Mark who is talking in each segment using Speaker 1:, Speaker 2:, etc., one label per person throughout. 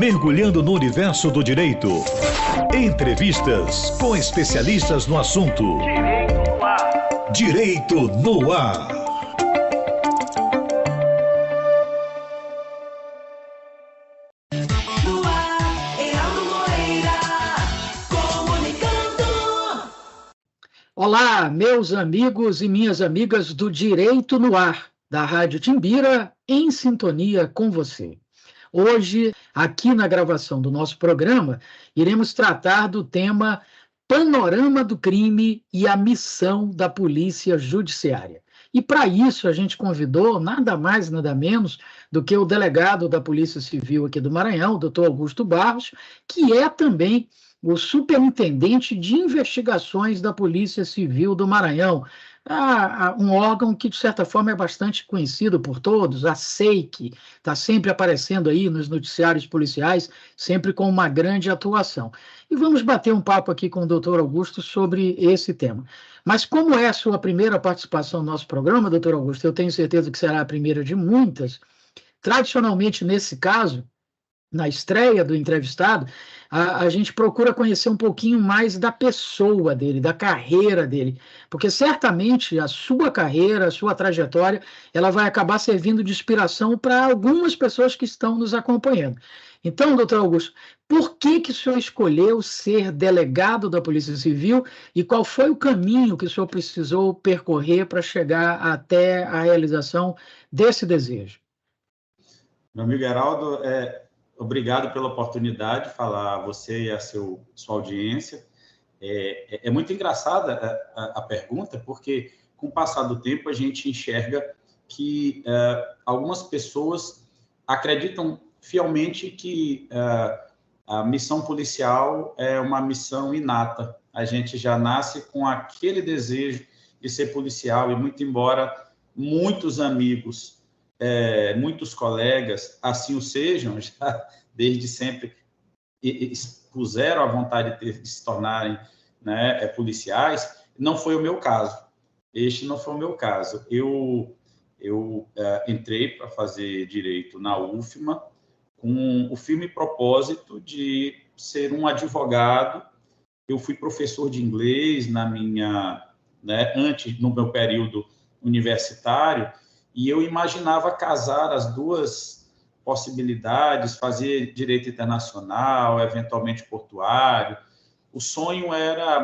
Speaker 1: Mergulhando no universo do direito. Entrevistas com especialistas no assunto. Direito no ar.
Speaker 2: No ar, Heraldo Moreira, comunicando.
Speaker 3: Olá, meus amigos e minhas amigas do Direito no Ar, da Rádio Timbira, em sintonia com você. Hoje, aqui na gravação do nosso programa, iremos tratar do tema Panorama do Crime e a Missão da Polícia Judiciária. E para isso a gente convidou nada mais, nada menos do que o delegado da Polícia Civil aqui do Maranhão, o doutor Augusto Barros, que é também o superintendente de investigações da Polícia Civil do Maranhão, um órgão que, de certa forma, é bastante conhecido por todos, a SEIC, está sempre aparecendo aí nos noticiários policiais, sempre com uma grande atuação. E vamos bater um papo aqui com o doutor Augusto sobre esse tema. Mas como é a sua primeira participação no nosso programa, doutor Augusto, eu tenho certeza que será a primeira de muitas. Tradicionalmente, nesse caso, na estreia do entrevistado, a gente procura conhecer um pouquinho mais da pessoa dele, da carreira dele, porque certamente a sua carreira, a sua trajetória, ela vai acabar servindo de inspiração para algumas pessoas que estão nos acompanhando. Então, doutor Augusto, por que o senhor escolheu ser delegado da Polícia Civil e qual foi o caminho que o senhor precisou percorrer para chegar até a realização desse desejo?
Speaker 4: Meu amigo Heraldo, obrigado pela oportunidade de falar a você e a sua audiência. É muito engraçada a pergunta, porque com o passar do tempo a gente enxerga que algumas pessoas acreditam fielmente que a missão policial é uma missão inata. A gente já nasce com aquele desejo de ser policial e, muito embora muitos amigos, muitos colegas assim o sejam, já desde sempre expuseram a vontade de se tornarem, né, policiais, não foi o meu caso. Este não foi o meu caso. Eu entrei para fazer direito na UFMA com o firme propósito de ser um advogado. Eu fui professor de inglês antes, no meu período universitário, e eu imaginava casar as duas possibilidades, fazer direito internacional, eventualmente portuário. O sonho era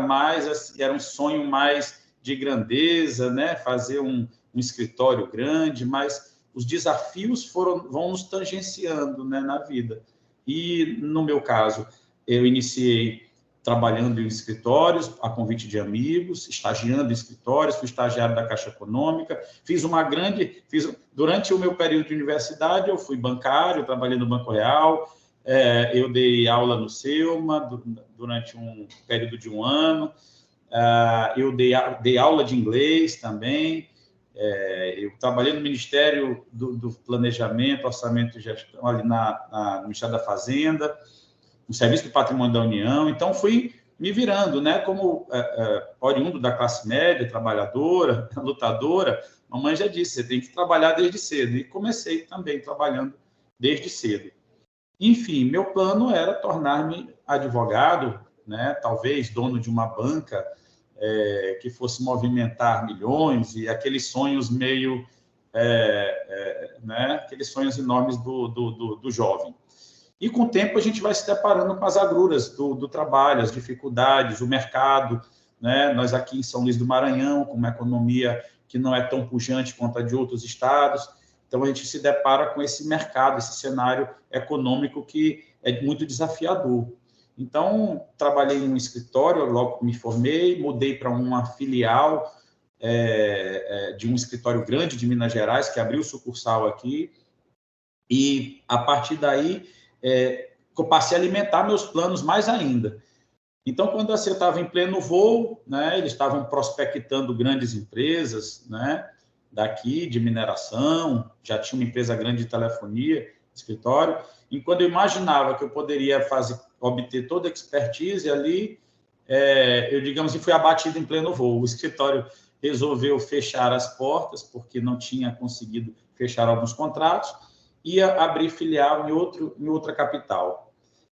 Speaker 4: um sonho mais de grandeza, né? Fazer um escritório grande, mas os desafios vão nos tangenciando, né, na vida. E, no meu caso, eu iniciei trabalhando em escritórios, a convite de amigos, estagiando em escritórios, fui estagiário da Caixa Econômica, durante o meu período de universidade, eu fui bancário, trabalhei no Banco Real, eu dei aula no Selma durante um período de um ano, eu dei aula de inglês também, eu trabalhei no Ministério do Planejamento, Orçamento e Gestão, ali no Ministério da Fazenda, no Serviço do Patrimônio da União. Então, fui me virando, né, como oriundo da classe média, trabalhadora, lutadora. Mamãe já disse, você tem que trabalhar desde cedo. E comecei também trabalhando desde cedo. Enfim, meu plano era tornar-me advogado, né, talvez dono de uma banca que fosse movimentar milhões e aqueles sonhos meio, né, aqueles sonhos enormes do jovem. E, com o tempo, a gente vai se deparando com as agruras do trabalho, as dificuldades, o mercado, né? Nós aqui em São Luís do Maranhão, com uma economia que não é tão pujante quanto a de outros estados, então a gente se depara com esse mercado, esse cenário econômico que é muito desafiador. Então, trabalhei em um escritório, logo me formei, mudei para uma filial de um escritório grande de Minas Gerais, que abriu sucursal aqui, e, a partir daí, eu passei a alimentar meus planos mais ainda. Então, quando eu estava em pleno voo, né, eles estavam prospectando grandes empresas, né, daqui, de mineração, já tinha uma empresa grande de telefonia, escritório, e quando eu imaginava que eu poderia obter toda a expertise ali, eu fui abatido em pleno voo. O escritório resolveu fechar as portas, porque não tinha conseguido fechar alguns contratos, ia abrir filial em outra capital.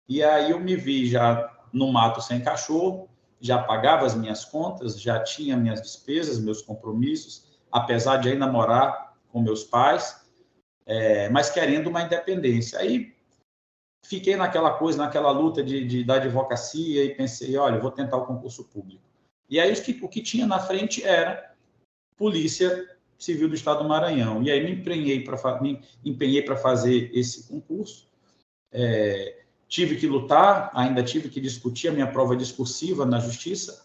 Speaker 4: E aí eu me vi já no mato sem cachorro, já pagava as minhas contas, já tinha minhas despesas, meus compromissos, apesar de ainda morar com meus pais, mas querendo uma independência. Aí fiquei naquela coisa, naquela luta da advocacia e pensei, olha, eu vou tentar o concurso público. E aí o que tinha na frente era Polícia Civil do Estado do Maranhão. E aí me empenhei para fazer esse concurso. Tive que lutar, ainda tive que discutir a minha prova discursiva na justiça,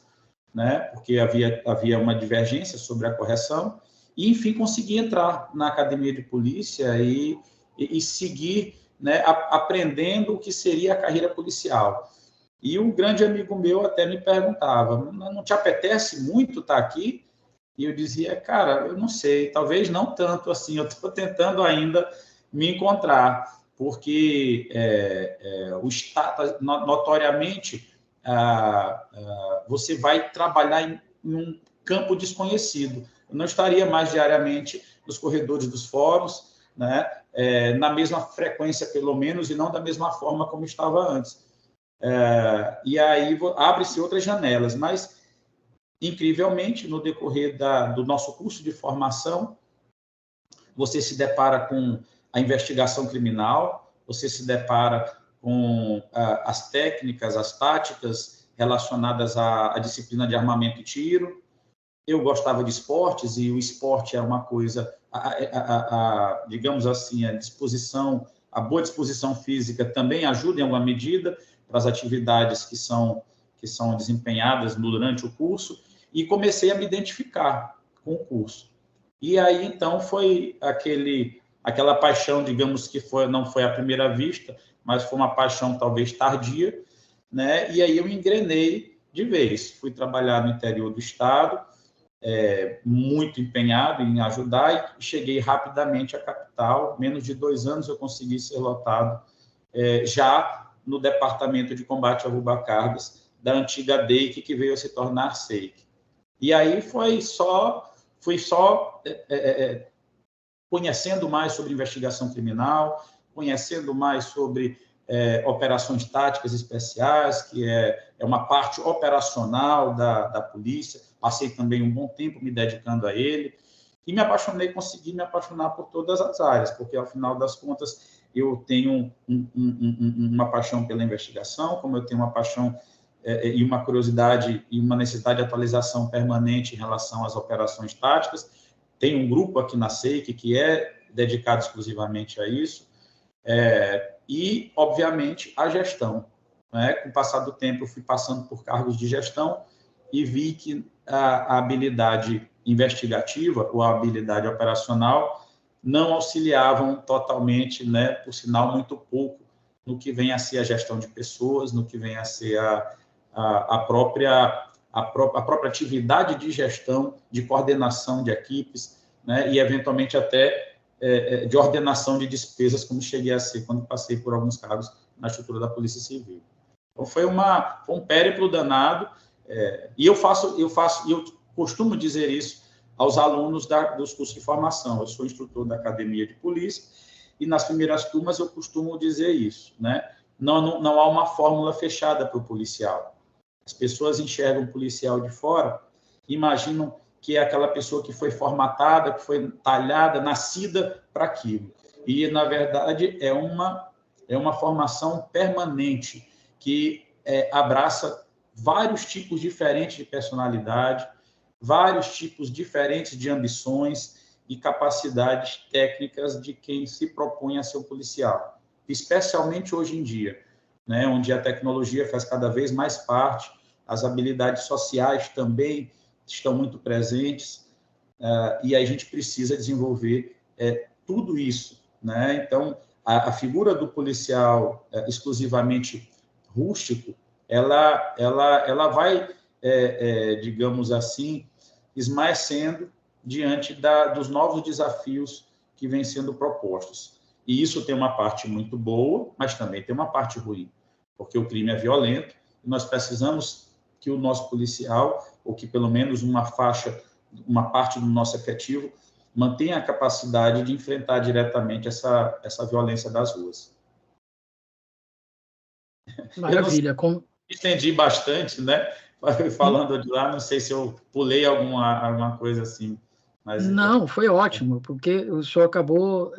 Speaker 4: né, porque havia uma divergência sobre a correção, e, enfim, consegui entrar na academia de polícia e seguir, né, aprendendo o que seria a carreira policial. E um grande amigo meu até me perguntava, não te apetece muito estar aqui? E eu dizia, cara, eu não sei, talvez não tanto assim, eu estou tentando ainda me encontrar, porque o Estado, notoriamente, você vai trabalhar em um campo desconhecido. Eu não estaria mais diariamente nos corredores dos fóruns, né, na mesma frequência, pelo menos, e não da mesma forma como estava antes. E aí abre-se outras janelas, mas, incrivelmente, no decorrer do nosso curso de formação, você se depara com a investigação criminal, você se depara com as técnicas, as táticas relacionadas à disciplina de armamento e tiro. Eu gostava de esportes e o esporte é uma coisa, digamos assim, a boa disposição física também ajuda em alguma medida para as atividades que são desempenhadas durante o curso, e comecei a me identificar com o curso. E aí, então, foi aquela paixão, digamos que não foi à primeira vista, mas foi uma paixão talvez tardia, né? E aí eu engrenei de vez. Fui trabalhar no interior do estado, muito empenhado em ajudar, e cheguei rapidamente à capital. Menos de 2 anos eu consegui ser lotado já no Departamento de Combate a Roubo a Cargas da antiga DEIC, que veio a se tornar SEIC. E aí fui só conhecendo mais sobre investigação criminal, conhecendo mais sobre operações táticas especiais, que é uma parte operacional da polícia. Passei também um bom tempo me dedicando a ele, e consegui me apaixonar por todas as áreas, porque, ao final das contas, eu tenho uma paixão pela investigação, como eu tenho uma paixão e uma curiosidade e uma necessidade de atualização permanente em relação às operações táticas. Tem um grupo aqui na SEIC que é dedicado exclusivamente a isso, e, obviamente, a gestão. Né? Com o passar do tempo, eu fui passando por cargos de gestão e vi que a habilidade investigativa ou a habilidade operacional não auxiliavam totalmente, né? Por sinal, muito pouco no que vem a ser a gestão de pessoas, no que vem a ser a própria atividade de gestão, de coordenação de equipes, né? E, eventualmente, até de ordenação de despesas, como cheguei a ser quando passei por alguns cargos na estrutura da Polícia Civil. Então, foi um périplo danado, e eu costumo dizer isso aos alunos dos cursos de formação. Eu sou instrutor da Academia de Polícia, e nas primeiras turmas eu costumo dizer isso, né? Não há uma fórmula fechada para o policial. As pessoas enxergam o policial de fora, imaginam que é aquela pessoa que foi formatada, que foi talhada, nascida para aquilo. E, na verdade, é uma formação permanente que abraça vários tipos diferentes de personalidade, vários tipos diferentes de ambições e capacidades técnicas de quem se propõe a ser um policial, especialmente hoje em dia, né, onde a tecnologia faz cada vez mais parte, as habilidades sociais também estão muito presentes, e a gente precisa desenvolver tudo isso, né? Então, a figura do policial exclusivamente rústico, ela vai, digamos assim, esmaecendo diante dos novos desafios que vêm sendo propostos. E isso tem uma parte muito boa, mas também tem uma parte ruim, porque o crime é violento, e nós precisamos que o nosso policial, ou que pelo menos uma parte do nosso efetivo, mantenha a capacidade de enfrentar diretamente essa violência das ruas. Eu não sei,
Speaker 3: Maravilha.
Speaker 4: estendi bastante, né? Falando de lá, não sei se eu pulei alguma coisa assim, mas
Speaker 3: Não, foi ótimo, porque o senhor acabou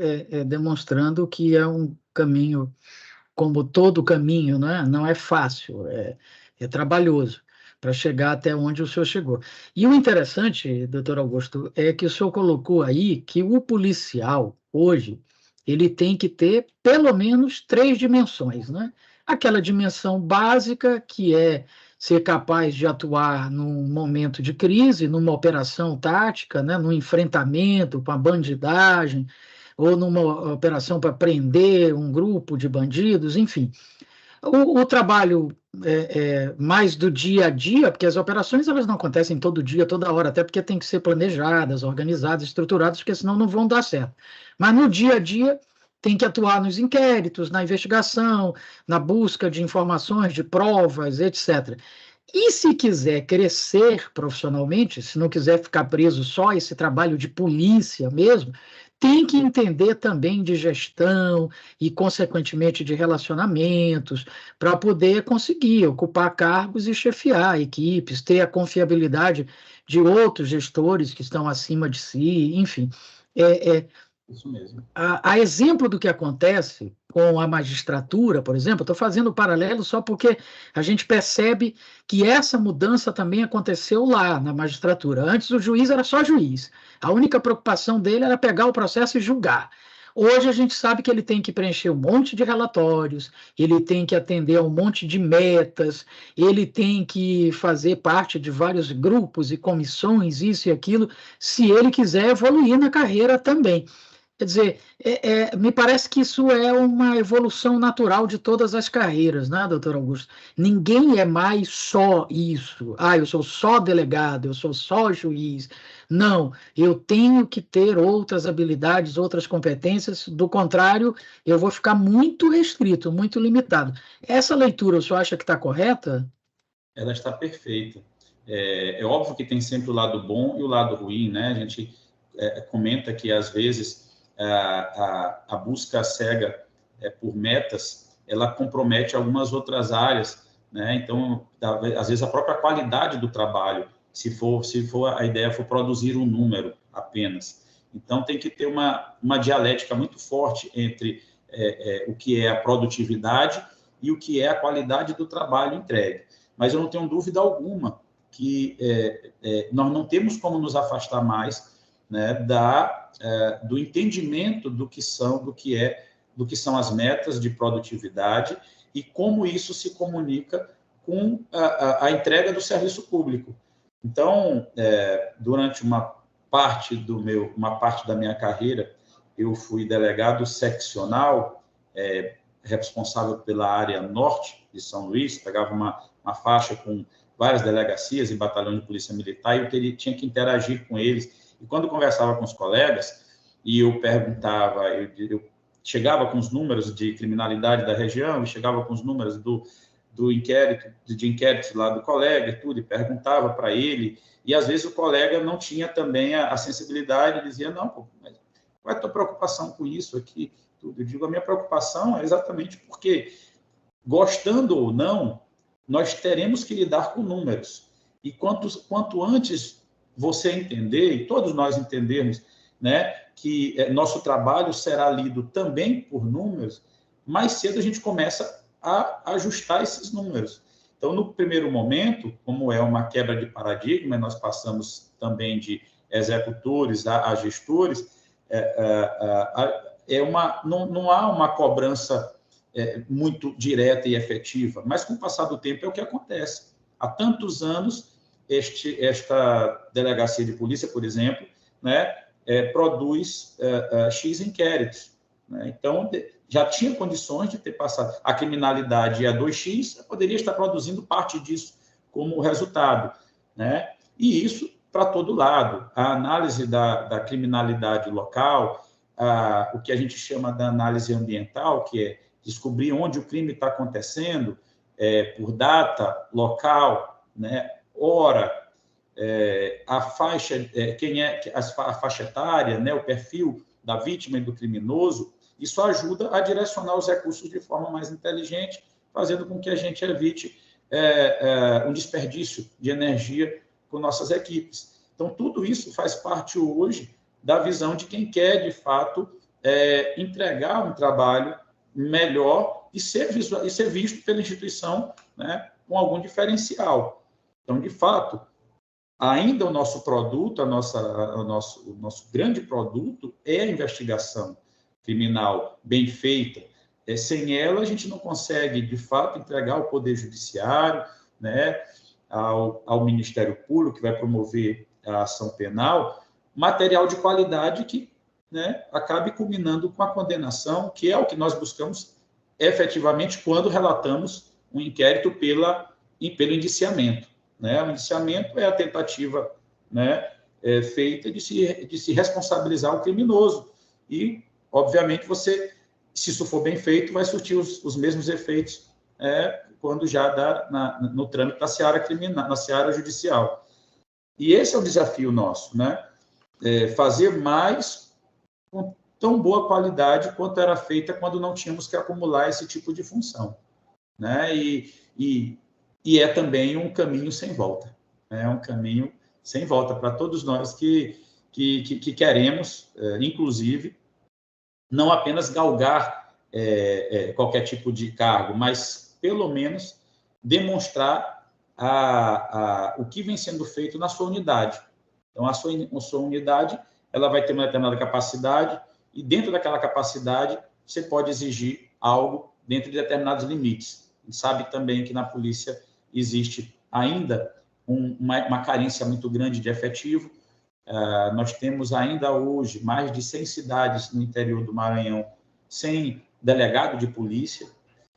Speaker 3: demonstrando que é um caminho, como todo caminho, né? Não é fácil, é trabalhoso para chegar até onde o senhor chegou. E o interessante, doutor Augusto, é que o senhor colocou aí que o policial, hoje, ele tem que ter pelo menos três dimensões, né? Aquela dimensão básica, que é ser capaz de atuar num momento de crise, numa operação tática, né? Num enfrentamento com a bandidagem, ou numa operação para prender um grupo de bandidos, enfim. O trabalho mais do dia a dia, porque as operações elas não acontecem todo dia, toda hora, até porque tem que ser planejadas, organizadas, estruturadas, porque senão não vão dar certo. Mas no dia a dia tem que atuar nos inquéritos, na investigação, na busca de informações, de provas, etc. E se quiser crescer profissionalmente, se não quiser ficar preso só a esse trabalho de polícia mesmo, tem que entender também de gestão e, consequentemente, de relacionamentos, para poder conseguir ocupar cargos e chefiar equipes, ter a confiabilidade de outros gestores que estão acima de si, enfim.
Speaker 4: isso mesmo.
Speaker 3: A exemplo do que acontece com a magistratura, por exemplo, estou fazendo um paralelo só porque a gente percebe que essa mudança também aconteceu lá na magistratura. Antes o juiz era só juiz, a única preocupação dele era pegar o processo e julgar. Hoje a gente sabe que ele tem que preencher um monte de relatórios, ele tem que atender a um monte de metas, ele tem que fazer parte de vários grupos e comissões, isso e aquilo, se ele quiser evoluir na carreira também. Quer dizer, me parece que isso é uma evolução natural de todas as carreiras, né, doutor Augusto? Ninguém é mais só isso. Ah, eu sou só delegado, eu sou só juiz. Não, eu tenho que ter outras habilidades, outras competências. Do contrário, eu vou ficar muito restrito, muito limitado. Essa leitura, o senhor acha que está correta?
Speaker 4: Ela está perfeita. É óbvio que tem sempre o lado bom e o lado ruim, né? A gente comenta que, às vezes, a busca cega por metas, ela compromete algumas outras áreas, né? Então, às vezes, a própria qualidade do trabalho, se for a ideia for produzir um número apenas. Então, tem que ter uma dialética muito forte entre o que é a produtividade e o que é a qualidade do trabalho entregue. Mas eu não tenho dúvida alguma que nós não temos como nos afastar mais, né, do entendimento do que são as metas de produtividade e como isso se comunica com a entrega do serviço público. Então, durante uma parte da minha carreira, eu fui delegado seccional, responsável pela área norte de São Luís, pegava uma faixa com várias delegacias e batalhões de polícia militar, e eu tinha que interagir com eles. E quando eu conversava com os colegas, e eu perguntava, eu chegava com os números de criminalidade da região, e chegava com os números do inquérito, de inquéritos lá do colega e tudo, e perguntava para ele, e às vezes o colega não tinha também a sensibilidade, dizia, não, pô, mas qual é a tua preocupação com isso aqui? Tudo. Eu digo, a minha preocupação é exatamente porque, gostando ou não, nós teremos que lidar com números. E quanto antes você entender, e todos nós entendermos, né, que nosso trabalho será lido também por números, mais cedo a gente começa a ajustar esses números. Então, no primeiro momento, como é uma quebra de paradigma, nós passamos também de executores a gestores, não há uma cobrança muito direta e efetiva, mas com o passar do tempo é o que acontece. Há tantos anos, esta delegacia de polícia, por exemplo, né, produz X inquéritos. Né? Então, já tinha condições de ter passado. A criminalidade é 2x, poderia estar produzindo parte disso como resultado. Né? E isso para todo lado. A análise da criminalidade local, o que a gente chama da análise ambiental, que é descobrir onde o crime está acontecendo, por data, local, né, hora, a faixa, a faixa etária, né, o perfil da vítima e do criminoso. Isso ajuda a direcionar os recursos de forma mais inteligente fazendo com que a gente evite um desperdício de energia com nossas equipes. Então, tudo isso faz parte hoje da visão de quem quer, de fato, entregar um trabalho melhor e ser visto pela instituição, né, com algum diferencial. Então, de fato, ainda o nosso produto, o nosso grande produto é a investigação criminal bem feita. Sem ela, a gente não consegue, de fato, entregar ao Poder Judiciário, né, ao Ministério Público, que vai promover a ação penal, material de qualidade que, né, acabe culminando com a condenação, que é o que nós buscamos efetivamente quando relatamos um inquérito pelo indiciamento. Né? O indiciamento é a tentativa, né, feita de se responsabilizar o criminoso. E, obviamente, se isso for bem feito, vai surtir os mesmos efeitos quando já dá no trâmite da seara criminal, na seara judicial. E esse é o desafio nosso, né? Fazer mais com tão boa qualidade quanto era feita quando não tínhamos que acumular esse tipo de função, né? E é também um caminho sem volta, né? É um caminho sem volta para todos nós que queremos, inclusive, não apenas galgar qualquer tipo de cargo, mas, pelo menos, demonstrar o que vem sendo feito na sua unidade. Então, a sua unidade ela vai ter uma determinada capacidade e, dentro daquela capacidade, você pode exigir algo dentro de determinados limites. A gente sabe também que na polícia existe ainda uma carência muito grande de efetivo. Nós temos ainda hoje mais de 100 cidades no interior do Maranhão sem delegado de polícia.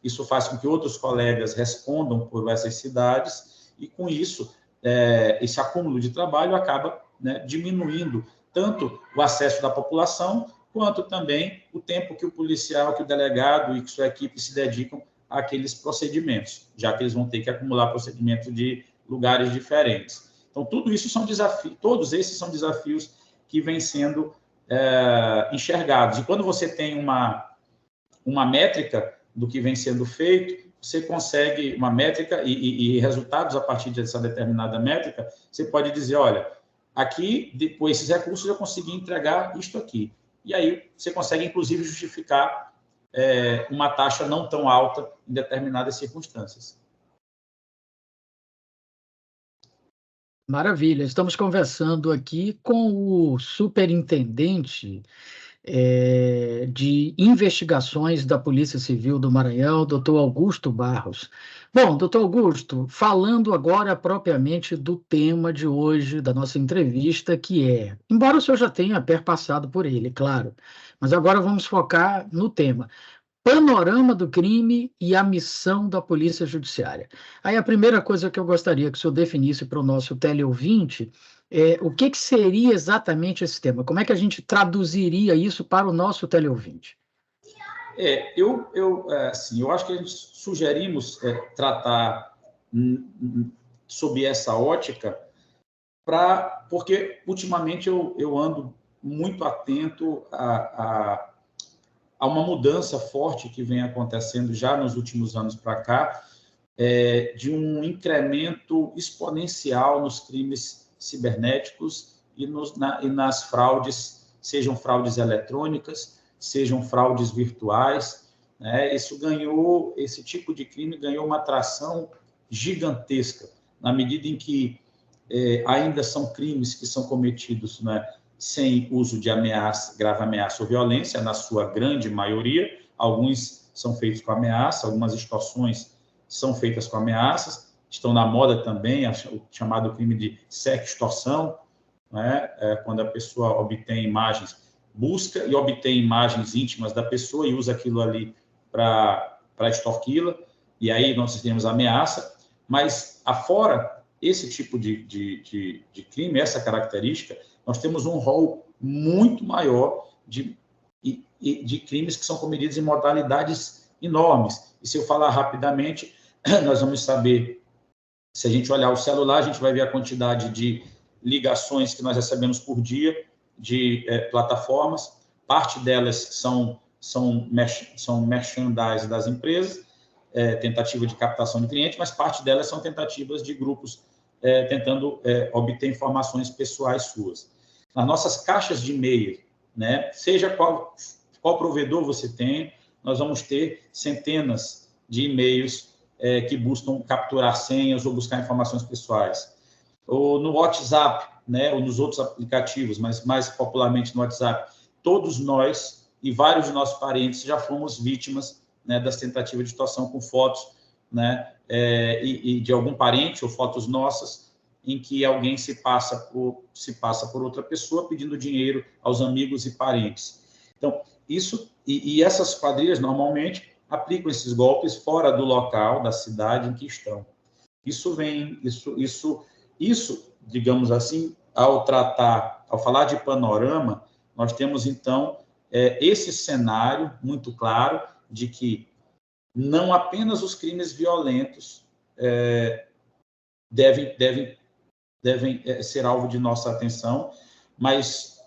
Speaker 4: Isso faz com que outros colegas respondam por essas cidades e, com isso, esse acúmulo de trabalho acaba, né, diminuindo tanto o acesso da população quanto também o tempo que o policial, que o delegado e que sua equipe se dedicam àqueles procedimentos, já que eles vão ter que acumular procedimentos de lugares diferentes. Então, tudo isso são desafios, todos esses são desafios que vêm sendo enxergados. E quando você tem uma métrica do que vem sendo feito, você consegue uma métrica e resultados a partir dessa determinada métrica, você pode dizer, olha, aqui, depois esses recursos, eu consegui entregar isto aqui. E aí você consegue, inclusive, justificar uma taxa não tão alta em determinadas circunstâncias.
Speaker 3: Maravilha. Estamos conversando aqui com o superintendente de investigações da Polícia Civil do Maranhão, doutor Augusto Barros. Bom, doutor Augusto, falando agora propriamente do tema de hoje, da nossa entrevista, que embora o senhor já tenha perpassado por ele, claro, mas agora vamos focar no tema. Panorama do crime e a missão da Polícia Judiciária. Aí a primeira coisa que eu gostaria que o senhor definisse para o nosso teleouvinte o que seria exatamente esse tema? Como é que a gente traduziria isso para o nosso teleouvinte?
Speaker 4: Eu acho que a gente sugerimos tratar sob essa ótica, porque ultimamente eu ando muito atento a uma mudança forte que vem acontecendo já nos últimos anos para cá, de um incremento exponencial nos crimes cibernéticos e nas fraudes, sejam fraudes eletrônicas, sejam fraudes virtuais, né? Esse tipo de crime ganhou uma atração gigantesca, na medida em que ainda são crimes que são cometidos, né, sem uso de ameaça, grave ameaça ou violência, na sua grande maioria. Alguns são feitos com ameaça, algumas extorsões são feitas com ameaças. Estão na moda também o chamado crime de sextorção, né? Quando a pessoa obtém imagens, busca e obtém imagens íntimas da pessoa e usa aquilo ali para extorquí-la, e aí nós temos ameaça. Mas, afora esse tipo de crime, essa característica, nós temos um rol muito maior de crimes que são cometidos em modalidades enormes. E se eu falar rapidamente, nós vamos saber, se a gente olhar o celular, a gente vai ver a quantidade de ligações que nós recebemos por dia de plataformas. Parte delas são merchandise das empresas, tentativa de captação de cliente, mas parte delas são tentativas de grupos tentando obter informações pessoais suas. Nas nossas caixas de e-mail, né, seja qual provedor você tem, nós vamos ter centenas de e-mails que buscam capturar senhas ou buscar informações pessoais. Ou no WhatsApp, né, ou nos outros aplicativos, mas mais popularmente no WhatsApp, todos nós e vários de nossos parentes já fomos vítimas, né, das tentativas de extorsão com fotos, né, e de algum parente ou fotos nossas em que alguém se passa por outra pessoa pedindo dinheiro aos amigos e parentes. Então, essas quadrilhas normalmente aplicam esses golpes fora do local, da cidade em que estão. Isso, digamos assim, ao falar de panorama, nós temos, então, esse cenário muito claro de que não apenas os crimes violentos devem ser alvo de nossa atenção, mas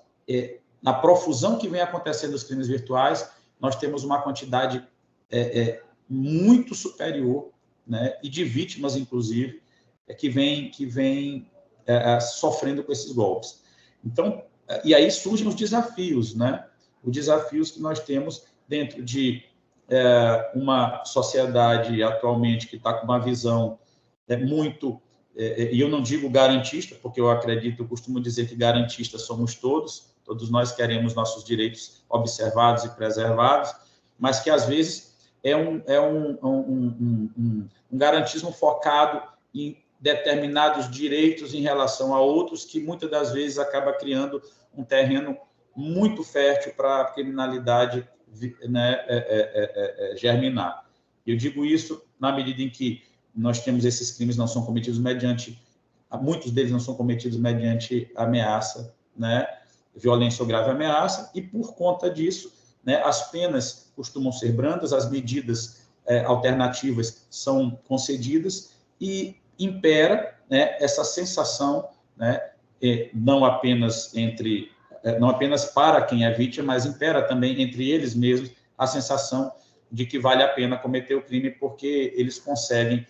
Speaker 4: na profusão que vem acontecendo dos crimes virtuais, nós temos uma quantidade muito superior, né, e de vítimas, inclusive, que vem sofrendo com esses golpes. Então, e aí surgem os desafios, né? Os desafios que nós temos dentro de uma sociedade atualmente que está com uma visão muito, e eu não digo garantista, porque eu costumo dizer que garantistas somos todos nós queremos nossos direitos observados e preservados, mas que às vezes é um garantismo focado em determinados direitos em relação a outros, que muitas das vezes acaba criando um terreno muito fértil para a criminalidade, né, germinar. Eu digo isso na medida em que nós temos esses crimes não são cometidos muitos deles não são cometidos mediante ameaça, né, violência ou grave ameaça, e por conta disso, né, as penas costumam ser brandas, as medidas alternativas são concedidas e impera, né, essa sensação, né, não apenas para quem é vítima, mas impera também entre eles mesmos a sensação de que vale a pena cometer o crime, porque eles conseguem,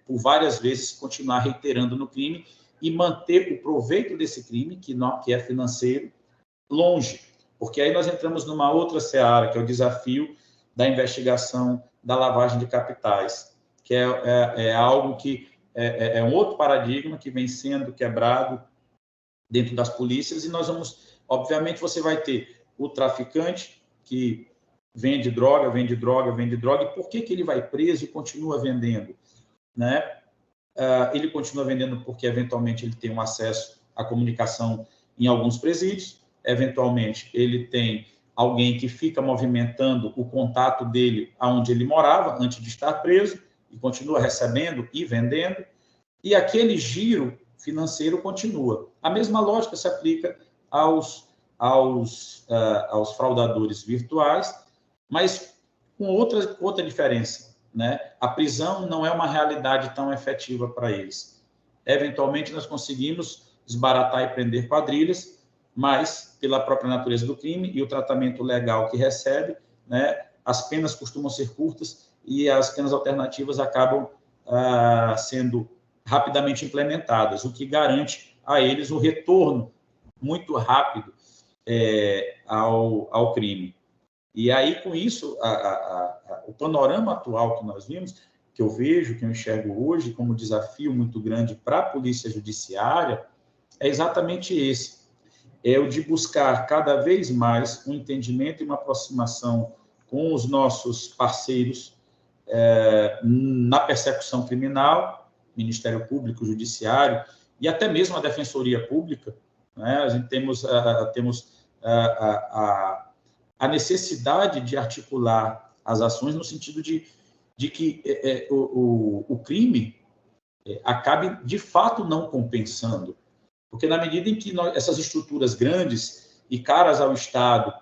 Speaker 4: por várias vezes, continuar reiterando no crime e manter o proveito desse crime, que é financeiro, longe. Porque aí nós entramos numa outra seara, que é o desafio da investigação da lavagem de capitais, que é algo que é um outro paradigma que vem sendo quebrado dentro das polícias, e nós obviamente, você vai ter o traficante que vende droga, e por que ele vai preso e continua vendendo? Né? Ele continua vendendo porque, eventualmente, ele tem um acesso à comunicação em alguns presídios, eventualmente, ele tem alguém que fica movimentando o contato dele aonde ele morava antes de estar preso, e continua recebendo e vendendo, e aquele giro financeiro continua. A mesma lógica se aplica aos fraudadores virtuais, mas com outra diferença, né? A prisão não é uma realidade tão efetiva para eles. Eventualmente, nós conseguimos desbaratar e prender quadrilhas, mas, pela própria natureza do crime e o tratamento legal que recebe, né, as penas costumam ser curtas e as penas alternativas acabam sendo rapidamente implementadas, o que garante a eles o retorno muito rápido ao crime. E aí, com isso, o panorama atual que nós vimos, que eu vejo, que eu enxergo hoje como desafio muito grande para a polícia judiciária, é exatamente esse. É o de buscar cada vez mais um entendimento e uma aproximação com os nossos parceiros na persecução criminal, Ministério Público, Judiciário e até mesmo a Defensoria Pública, né? A gente temos a necessidade de articular as ações no sentido de que o crime acabe, de fato, não compensando. Porque, na medida em que essas estruturas grandes e caras ao Estado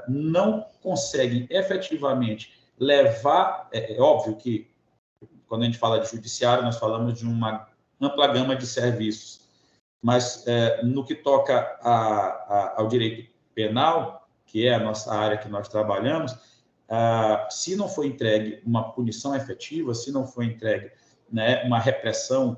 Speaker 4: não conseguem efetivamente levar... É óbvio que, quando a gente fala de judiciário, nós falamos de uma ampla gama de serviços, mas no que toca ao direito penal, que é a nossa área que nós trabalhamos, se não for entregue uma punição efetiva, se não for entregue, né, uma repressão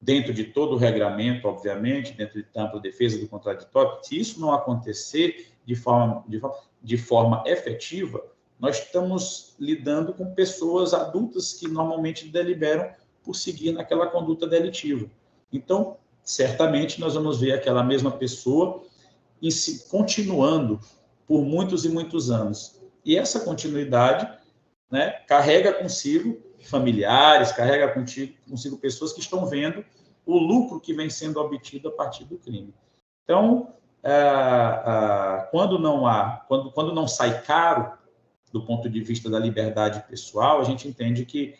Speaker 4: dentro de todo o regramento, obviamente, dentro de ampla defesa do contraditório, se isso não acontecer de forma efetiva, nós estamos lidando com pessoas adultas que normalmente deliberam por seguir naquela conduta delitiva. Então, certamente, nós vamos ver aquela mesma pessoa continuando por muitos e muitos anos. E essa continuidade, né, carrega consigo familiares, carrega consigo pessoas que estão vendo o lucro que vem sendo obtido a partir do crime. Então, quando não sai caro, do ponto de vista da liberdade pessoal, a gente entende que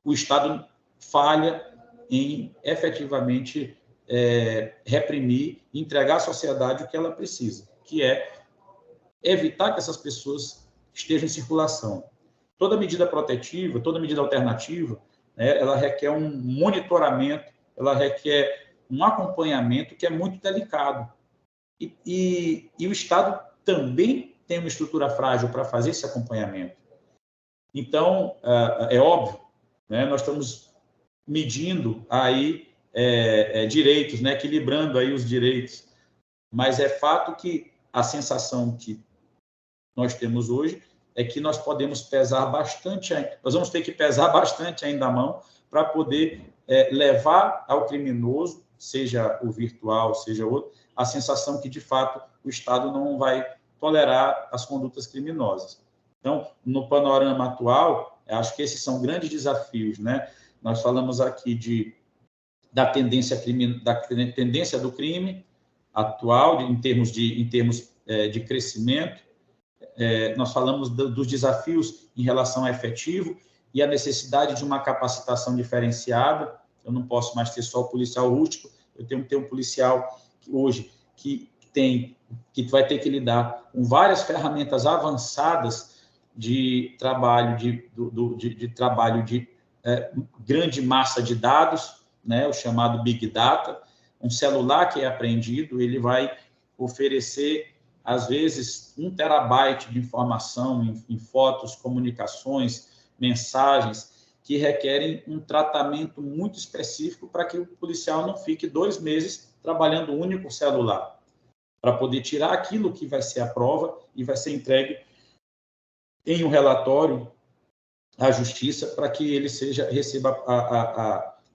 Speaker 4: o Estado falha em efetivamente reprimir e entregar à sociedade o que ela precisa, que é evitar que essas pessoas estejam em circulação. Toda medida protetiva, toda medida alternativa, né, ela requer um monitoramento, ela requer um acompanhamento que é muito delicado. E o Estado também tem uma estrutura frágil para fazer esse acompanhamento. Então, é óbvio, né, nós estamos medindo aí direitos, né, equilibrando aí os direitos, mas é fato que a sensação que nós temos hoje é que nós podemos pesar bastante, nós vamos ter que pesar bastante ainda a mão para poder levar ao criminoso, seja o virtual, seja outro, a sensação que, de fato, o Estado não vai tolerar as condutas criminosas. Então, no panorama atual, acho que esses são grandes desafios, né? Nós falamos aqui da tendência do crime atual, em termos de crescimento. Nós falamos dos desafios em relação ao efetivo e a necessidade de uma capacitação diferenciada. Eu não posso mais ter só o policial rústico, eu tenho que ter um policial hoje que vai ter que lidar com várias ferramentas avançadas de trabalho de grande massa de dados, né, o chamado Big Data. Um celular que é apreendido, ele vai oferecer, às vezes, 1 terabyte de informação em fotos, comunicações, mensagens, que requerem um tratamento muito específico para que o policial não fique 2 meses trabalhando um único celular, para poder tirar aquilo que vai ser a prova e vai ser entregue em um relatório à justiça para que ele receba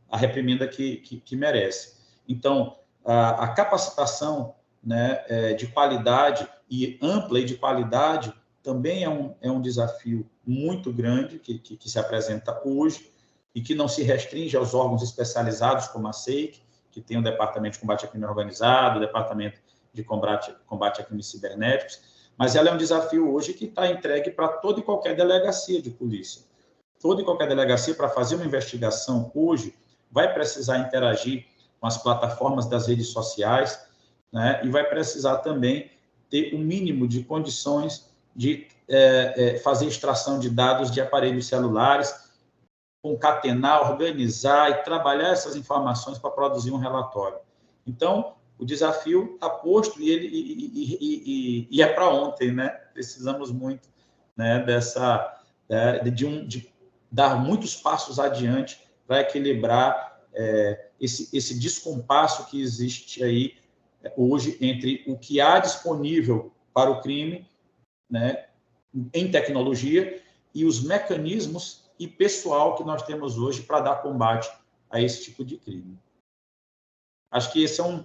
Speaker 4: a reprimenda que merece. Então, a capacitação, né, de qualidade e ampla e de qualidade também é um desafio muito grande que se apresenta hoje e que não se restringe aos órgãos especializados como a SEIC, que tem o Departamento de Combate a Crime Organizado, o Departamento de Combate a Crimes Cibernéticos, mas ela é um desafio hoje que está entregue para toda e qualquer delegacia de polícia. Toda e qualquer delegacia, para fazer uma investigação hoje, vai precisar interagir com as plataformas das redes sociais, né, e vai precisar também ter o mínimo de condições de fazer extração de dados de aparelhos celulares, concatenar, organizar e trabalhar essas informações para produzir um relatório. Então, o desafio está posto e é para ontem, né? Precisamos muito, né, de dar muitos passos adiante para equilibrar esse descompasso que existe aí hoje entre o que há disponível para o crime, né, em tecnologia, e os mecanismos e pessoal que nós temos hoje para dar combate a esse tipo de crime. Acho que esse é um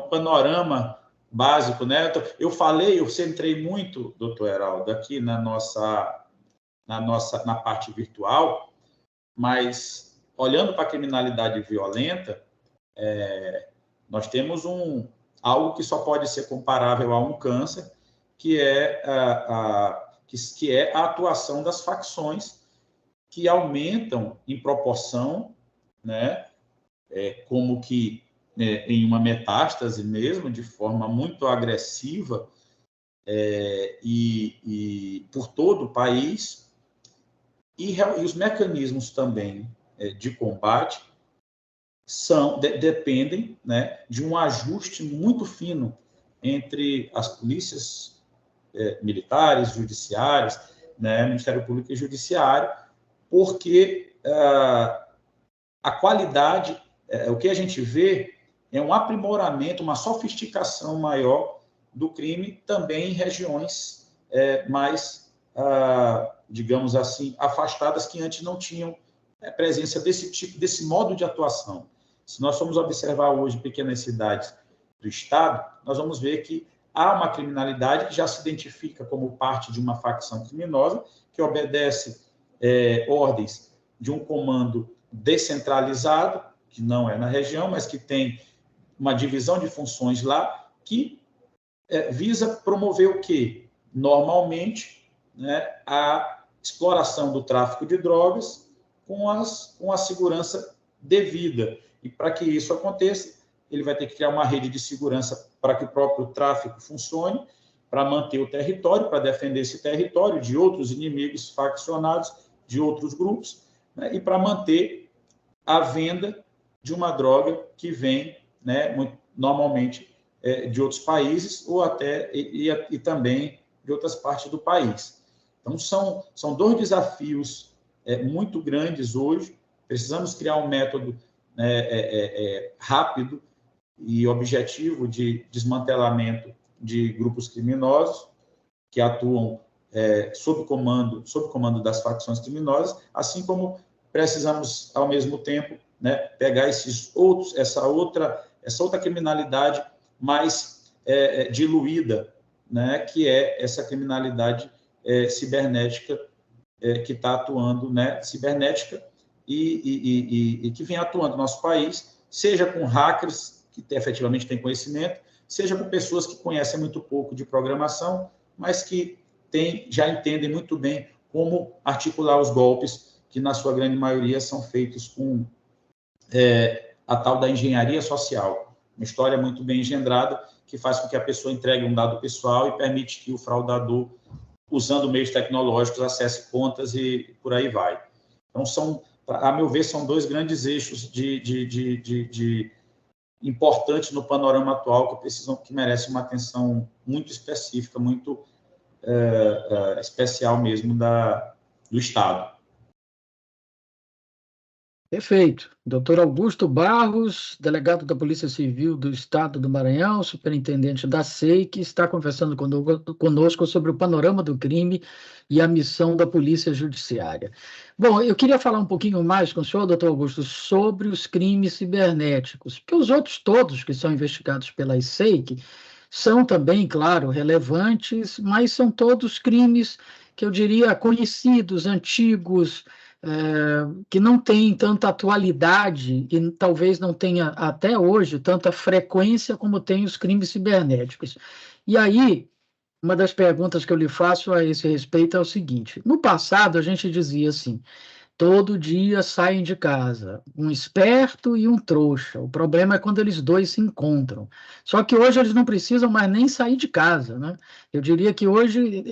Speaker 4: panorama básico, né? Eu centrei muito, doutor Heraldo, aqui na parte virtual, mas olhando para a criminalidade violenta, nós temos algo que só pode ser comparável a um câncer, que é a atuação das facções que aumentam em proporção, né, como que em uma metástase mesmo, de forma muito agressiva, e por todo o país, e os mecanismos também de combate dependem, né, de um ajuste muito fino entre as polícias militares, judiciários, né, Ministério Público e Judiciário, porque a qualidade, o que a gente vê é um aprimoramento, uma sofisticação maior do crime também em regiões mais, digamos assim, afastadas, que antes não tinham presença desse tipo, desse modo de atuação. Se nós formos observar hoje pequenas cidades do Estado, nós vamos ver que há uma criminalidade que já se identifica como parte de uma facção criminosa, que obedece ordens de um comando descentralizado, que não é na região, mas que tem uma divisão de funções lá, que visa promover o quê? Normalmente, né, a exploração do tráfico de drogas com a segurança devida. E para que isso aconteça, ele vai ter que criar uma rede de segurança para que o próprio tráfico funcione, para manter o território, para defender esse território de outros inimigos faccionados, de outros grupos, né, e para manter a venda de uma droga que vem, né, normalmente de outros países ou até e também de outras partes do país. Então, são dois desafios muito grandes hoje. Precisamos criar um método rápido e objetivo de desmantelamento de grupos criminosos que atuam sob comando das facções criminosas, assim como precisamos, ao mesmo tempo, né, pegar essa outra criminalidade mais diluída, né, que é essa criminalidade cibernética que está atuando, né, cibernética e que vem atuando no nosso país, seja com hackers que efetivamente têm conhecimento, seja com pessoas que conhecem muito pouco de programação, mas que já entendem muito bem como articular os golpes, que na sua grande maioria são feitos com a tal da engenharia social, uma história muito bem engendrada, que faz com que a pessoa entregue um dado pessoal e permite que o fraudador, usando meios tecnológicos, acesse contas e por aí vai. Então, a meu ver, são dois grandes eixos importantes no panorama atual que merecem uma atenção muito específica, muito especial mesmo do Estado.
Speaker 3: Perfeito. Doutor Augusto Barros, delegado da Polícia Civil do Estado do Maranhão, superintendente da SEIC, está conversando conosco sobre o panorama do crime e a missão da Polícia Judiciária. Bom, eu queria falar um pouquinho mais com o senhor, doutor Augusto, sobre os crimes cibernéticos, porque os outros todos que são investigados pela SEIC são também, claro, relevantes, mas são todos crimes que eu diria conhecidos, antigos, que não tem tanta atualidade e talvez não tenha até hoje tanta frequência como tem os crimes cibernéticos. E aí, uma das perguntas que eu lhe faço a esse respeito é o seguinte: no passado a gente dizia assim, todo dia saem de casa, um esperto e um trouxa. O problema é quando eles dois se encontram. Só que hoje eles não precisam mais nem sair de casa, né? Eu diria que hoje,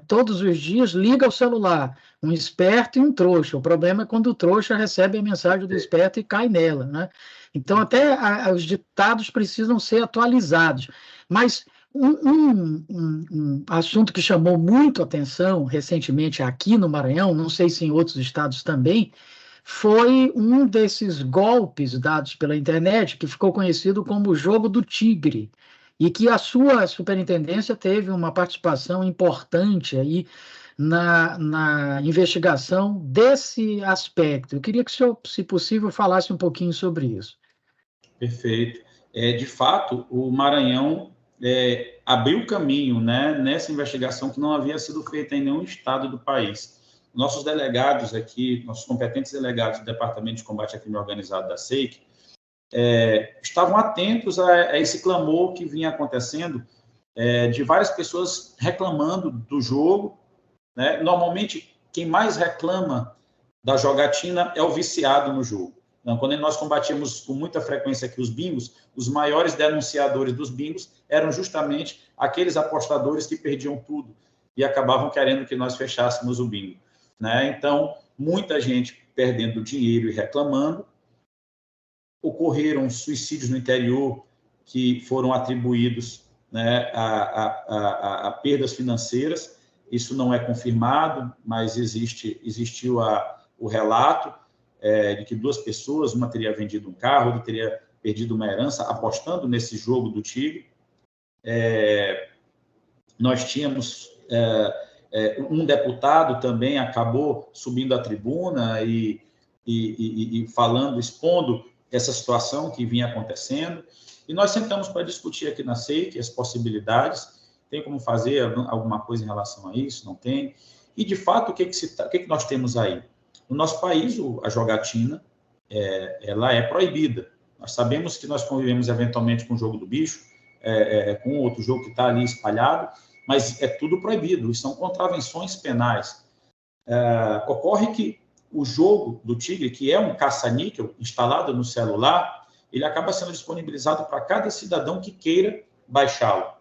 Speaker 3: todos os dias, liga o celular, um esperto e um trouxa. O problema é quando o trouxa recebe a mensagem do esperto e cai nela, né? Então, até os ditados precisam ser atualizados. Mas um assunto que chamou muito atenção recentemente aqui no Maranhão, não sei se em outros estados também, foi um desses golpes dados pela internet que ficou conhecido como o jogo do tigre, e que a sua superintendência teve uma participação importante aí na investigação desse aspecto. Eu queria que o senhor, se possível, falasse um pouquinho sobre isso.
Speaker 4: Perfeito. De fato, o Maranhão abriu caminho, né, nessa investigação que não havia sido feita em nenhum estado do país. Nossos delegados aqui, nossos competentes delegados do Departamento de Combate à Crime Organizado da SEIC, estavam atentos a esse clamor que vinha acontecendo de várias pessoas reclamando do jogo, né? Normalmente, quem mais reclama da jogatina é o viciado no jogo. Então, quando nós combatíamos com muita frequência aqui os bingos, os maiores denunciadores dos bingos eram justamente aqueles apostadores que perdiam tudo e acabavam querendo que nós fechássemos o bingo, né? Então, muita gente perdendo dinheiro e reclamando. Ocorreram suicídios no interior que foram atribuídos né, a perdas financeiras. Isso não é confirmado, mas existiu o relato de que 2 pessoas, uma teria vendido um carro, outra teria perdido uma herança, apostando nesse jogo do Tigre. Nós tínhamos um deputado também acabou subindo à tribuna e falando, expondo essa situação que vinha acontecendo. E nós sentamos para discutir aqui na SEIC as possibilidades. Tem como fazer alguma coisa em relação a isso? Não tem. E, de fato, o que nós temos aí? No nosso país, a jogatina ela é proibida. Nós sabemos que nós convivemos eventualmente com o jogo do bicho, com outro jogo que está ali espalhado, mas é tudo proibido, e são contravenções penais. Ocorre que o jogo do Tigre, que é um caça-níquel instalado no celular, ele acaba sendo disponibilizado para cada cidadão que queira baixá-lo.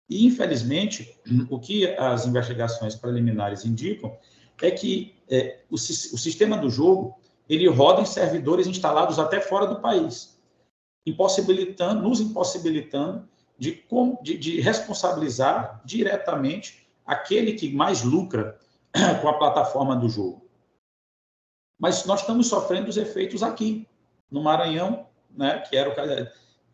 Speaker 4: E, infelizmente, o que as investigações preliminares indicam é que o sistema do jogo ele roda em servidores instalados até fora do país, nos impossibilitando de responsabilizar diretamente aquele que mais lucra com a plataforma do jogo. Mas nós estamos sofrendo os efeitos aqui, no Maranhão, né, que era o caso.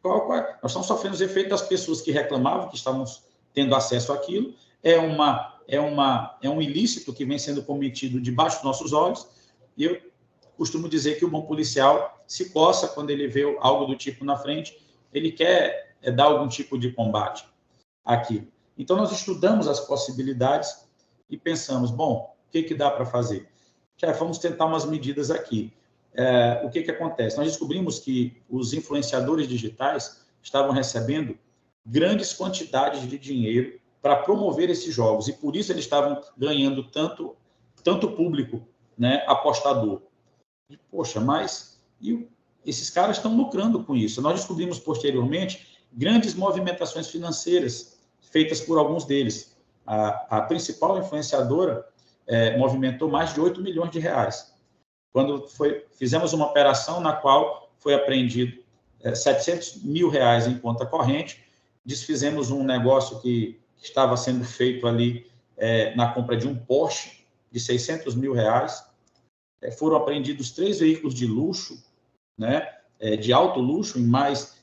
Speaker 4: Nós estamos sofrendo os efeitos das pessoas que reclamavam que estavam tendo acesso àquilo. É um ilícito que vem sendo cometido debaixo dos nossos olhos, e eu costumo dizer que o bom policial se coça quando ele vê algo do tipo na frente, ele quer dar algum tipo de combate àquilo. Então, nós estudamos as possibilidades e pensamos, bom, o que dá para fazer? Já vamos tentar umas medidas aqui. O que acontece? Nós descobrimos que os influenciadores digitais estavam recebendo grandes quantidades de dinheiro para promover esses jogos, e por isso eles estavam ganhando tanto público, né, apostador. E, poxa, mas esses caras estão lucrando com isso. Nós descobrimos posteriormente grandes movimentações financeiras feitas por alguns deles. A principal influenciadora movimentou mais de 8 milhões de reais. Quando fizemos uma operação na qual foi apreendido 700 mil reais em conta corrente, desfizemos um negócio que estava sendo feito ali na compra de um Porsche de 600 mil reais. Foram apreendidos 3 veículos de luxo, né, de alto luxo,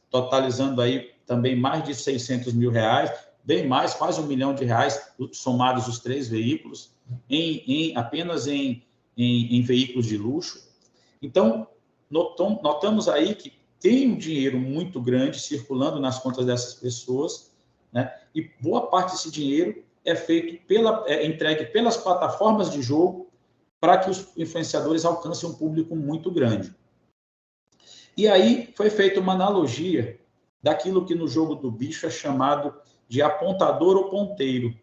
Speaker 4: totalizando aí também mais de 600 mil reais, bem mais, quase R$1 milhão, somados os 3 veículos, apenas em veículos de luxo. Então, notamos aí que tem um dinheiro muito grande circulando nas contas dessas pessoas, né? E boa parte desse dinheiro é entregue pelas plataformas de jogo para que os influenciadores alcancem um público muito grande. E aí foi feita uma analogia daquilo que no jogo do bicho é chamado de apontador ou ponteiro,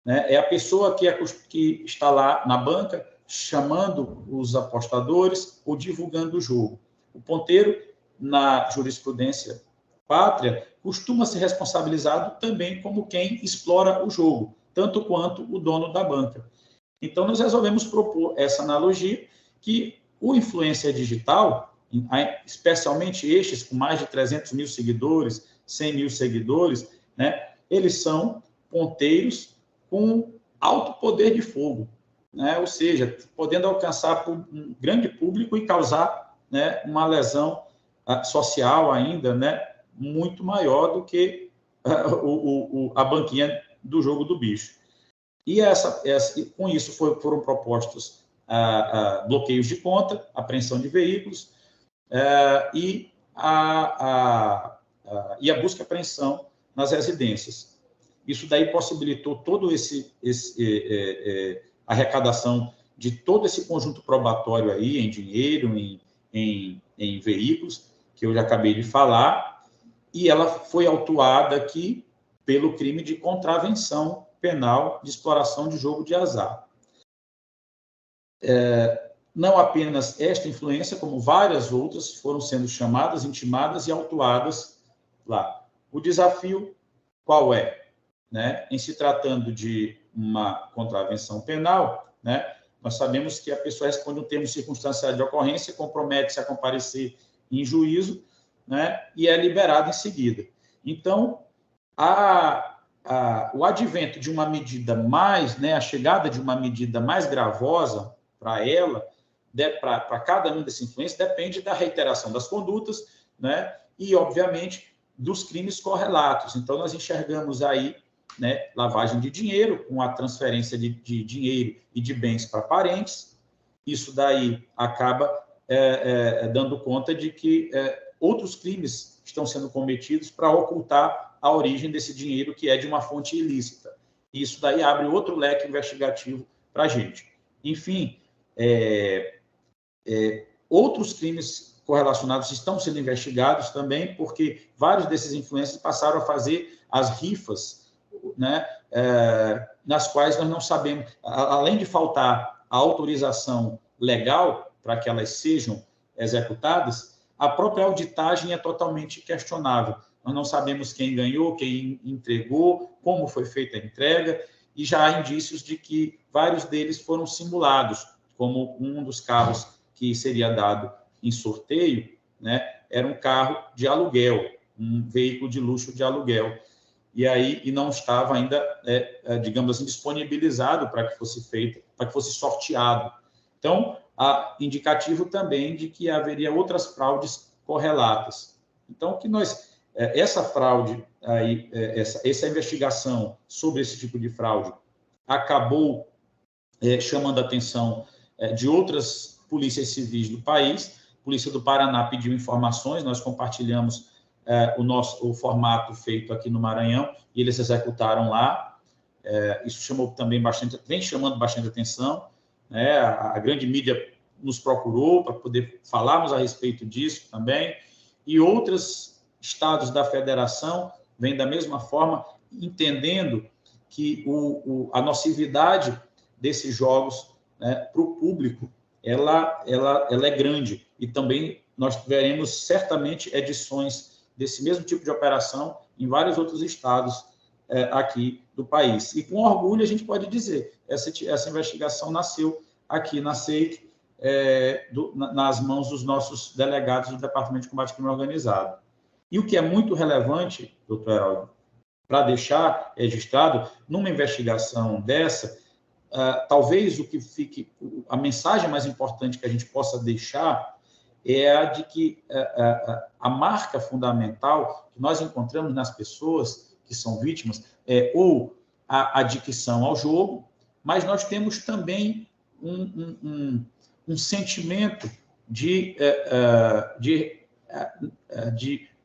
Speaker 4: né? É a pessoa que está lá na banca chamando os apostadores ou divulgando o jogo. O ponteiro, na jurisprudência pátria, costuma ser responsabilizado também como quem explora o jogo, tanto quanto o dono da banca. Então, nós resolvemos propor essa analogia, que o influencer digital, especialmente estes com mais de 300 mil seguidores, 100 mil seguidores, né, eles são ponteiros com alto poder de fogo, né, ou seja, podendo alcançar um grande público e causar, né, uma lesão social ainda, né, muito maior do que a banquinha do jogo do bicho. E com isso foram propostos bloqueios de conta, apreensão de veículos e a busca e apreensão nas residências. Isso daí possibilitou todo a arrecadação de todo esse conjunto probatório aí, em dinheiro, em veículos, que eu já acabei de falar, e ela foi autuada aqui pelo crime de contravenção penal de exploração de jogo de azar. Não apenas esta influência, como várias outras foram sendo chamadas, intimadas e autuadas lá. O desafio qual é? Né? Em se tratando de uma contravenção penal, né, nós sabemos que a pessoa responde um termo circunstanciado de ocorrência, compromete-se a comparecer em juízo, né, e é liberada em seguida. Então, o advento de uma medida mais, né, a chegada de uma medida mais gravosa para ela, para cada um dessa influência, depende da reiteração das condutas, né, e, obviamente, dos crimes correlatos. Então, nós enxergamos aí, né, lavagem de dinheiro, com a transferência de dinheiro e de bens para parentes. Isso daí acaba dando conta de que outros crimes estão sendo cometidos para ocultar a origem desse dinheiro, que é de uma fonte ilícita. Isso daí abre outro leque investigativo para a gente. Enfim, outros crimes correlacionados estão sendo investigados também, porque vários desses influencers passaram a fazer as rifas, né, nas quais nós não sabemos, além de faltar a autorização legal para que elas sejam executadas, a própria auditagem é totalmente questionável. Nós não sabemos quem ganhou, quem entregou, como foi feita a entrega, e já há indícios de que vários deles foram simulados, como um dos carros que seria dado em sorteio, né, era um carro de aluguel, um veículo de luxo de aluguel, e não estava ainda, digamos assim, disponibilizado para que fosse feito, para que fosse sorteado. Então, há indicativo também de que haveria outras fraudes correlatas. Então, essa fraude, essa investigação sobre esse tipo de fraude acabou chamando a atenção de outras polícias civis do país. A Polícia do Paraná pediu informações, nós compartilhamos o formato feito aqui no Maranhão, e eles executaram lá. Isso vem chamando bastante atenção, né? A grande mídia nos procurou para poder falarmos a respeito disso também, e outros estados da federação vêm da mesma forma, entendendo que a nocividade desses jogos, né, para o público, ela é grande, e também nós veremos certamente edições desse mesmo tipo de operação em vários outros estados aqui do país. E com orgulho a gente pode dizer, essa investigação nasceu aqui na SEIC, nas mãos dos nossos delegados do Departamento de Combate ao Crime Organizado. E o que é muito relevante, doutor Heraldo, para deixar registrado, numa investigação dessa, talvez a mensagem mais importante que a gente possa deixar é a de que a marca fundamental que nós encontramos nas pessoas que são vítimas é ou a adicção ao jogo, mas nós temos também um sentimento de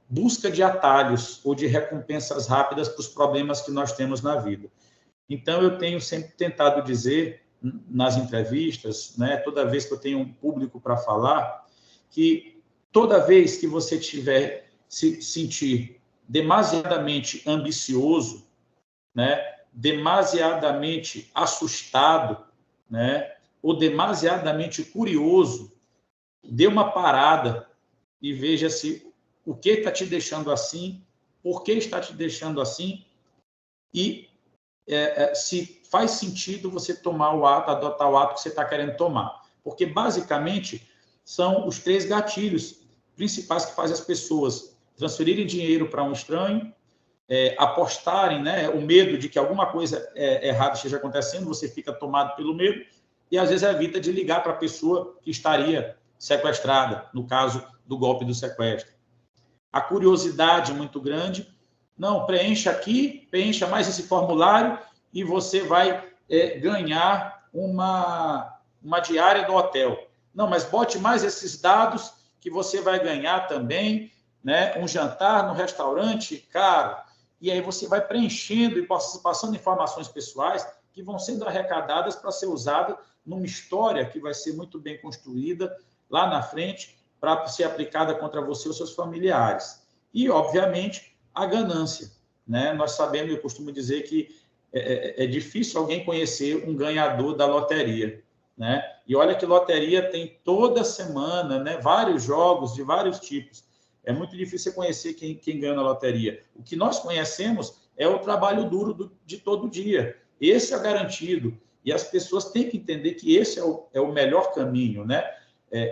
Speaker 4: busca de atalhos ou de recompensas rápidas para os problemas que nós temos na vida. Então, eu tenho sempre tentado dizer nas entrevistas, né, toda vez que eu tenho um público para falar, que toda vez que você se sentir demasiadamente ambicioso, né, demasiadamente assustado, né, ou demasiadamente curioso, dê uma parada e veja se o que está te deixando assim, por que está te deixando assim, e se faz sentido você tomar o ato, adotar o ato que você está querendo tomar. Porque, basicamente, são os 3 gatilhos principais que fazem as pessoas transferirem dinheiro para um estranho, apostarem, né, o medo de que alguma coisa errada esteja acontecendo, você fica tomado pelo medo, e às vezes evita de ligar para a pessoa que estaria sequestrada, no caso do golpe do sequestro. A curiosidade é muito grande. Não, preencha aqui, preencha mais esse formulário e você vai ganhar uma diária no hotel. Não, mas bote mais esses dados que você vai ganhar também, né, um jantar no restaurante caro. E aí você vai preenchendo e passando informações pessoais que vão sendo arrecadadas para ser usada numa história que vai ser muito bem construída lá na frente para ser aplicada contra você e os seus familiares. E, obviamente, a ganância, né? Nós sabemos, eu costumo dizer que é difícil alguém conhecer um ganhador da loteria, né? E olha que loteria tem toda semana, né, vários jogos de vários tipos. É muito difícil você conhecer quem ganha na loteria. O que nós conhecemos é o trabalho duro de todo dia. Esse é garantido. E as pessoas têm que entender que esse é o melhor caminho, né?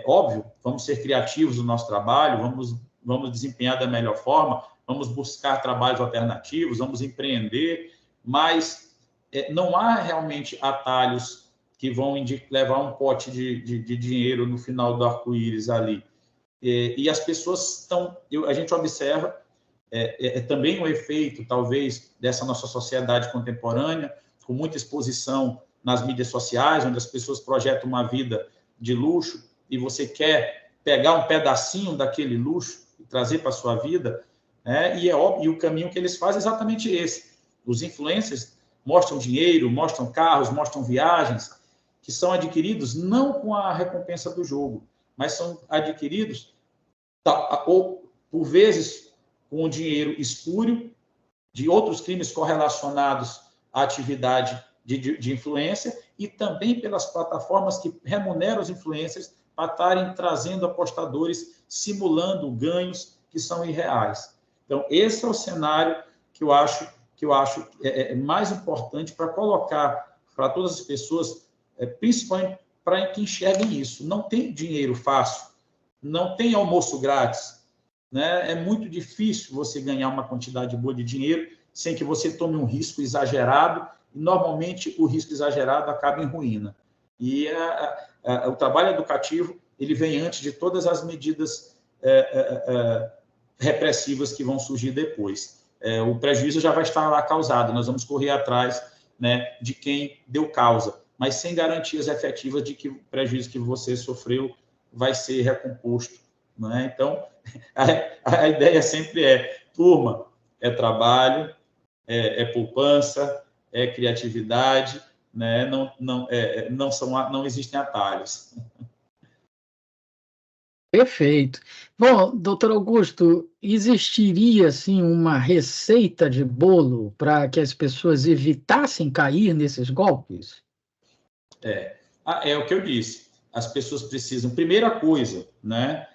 Speaker 4: Óbvio, vamos ser criativos no nosso trabalho, vamos desempenhar da melhor forma, vamos buscar trabalhos alternativos, vamos empreender, mas não há realmente atalhos que vão levar um pote de dinheiro no final do arco-íris ali. E as pessoas estão... a gente observa também o efeito, talvez, dessa nossa sociedade contemporânea, com muita exposição nas mídias sociais, onde as pessoas projetam uma vida de luxo e você quer pegar um pedacinho daquele luxo e trazer para a sua vida, e é óbvio, e o caminho que eles fazem é exatamente esse. Os influencers mostram dinheiro, mostram carros, mostram viagens, que são adquiridos não com a recompensa do jogo, mas são adquiridos, ou por vezes, com o dinheiro espúrio de outros crimes correlacionados à atividade de influência e também pelas plataformas que remuneram os influencers para estarem trazendo apostadores, simulando ganhos que são irreais. Então, esse é o cenário que eu acho mais importante para colocar para todas as pessoas, principalmente para que enxerguem isso. Não tem dinheiro fácil, não tem almoço grátis, né? É muito difícil você ganhar uma quantidade boa de dinheiro sem que você tome um risco exagerado, e normalmente o risco exagerado acaba em ruína. E o trabalho educativo ele vem antes de todas as medidas repressivas que vão surgir depois. O prejuízo já vai estar lá causado, nós vamos correr atrás, né, de quem deu causa, mas sem garantias efetivas de que o prejuízo que você sofreu vai ser recomposto, né? Então, a ideia sempre turma, trabalho, poupança, criatividade, né? Não existem atalhos.
Speaker 3: Perfeito. Bom, doutor Augusto, existiria assim uma receita de bolo para que as pessoas evitassem cair nesses golpes?
Speaker 4: É o que eu disse. As pessoas precisam, primeira coisa, né?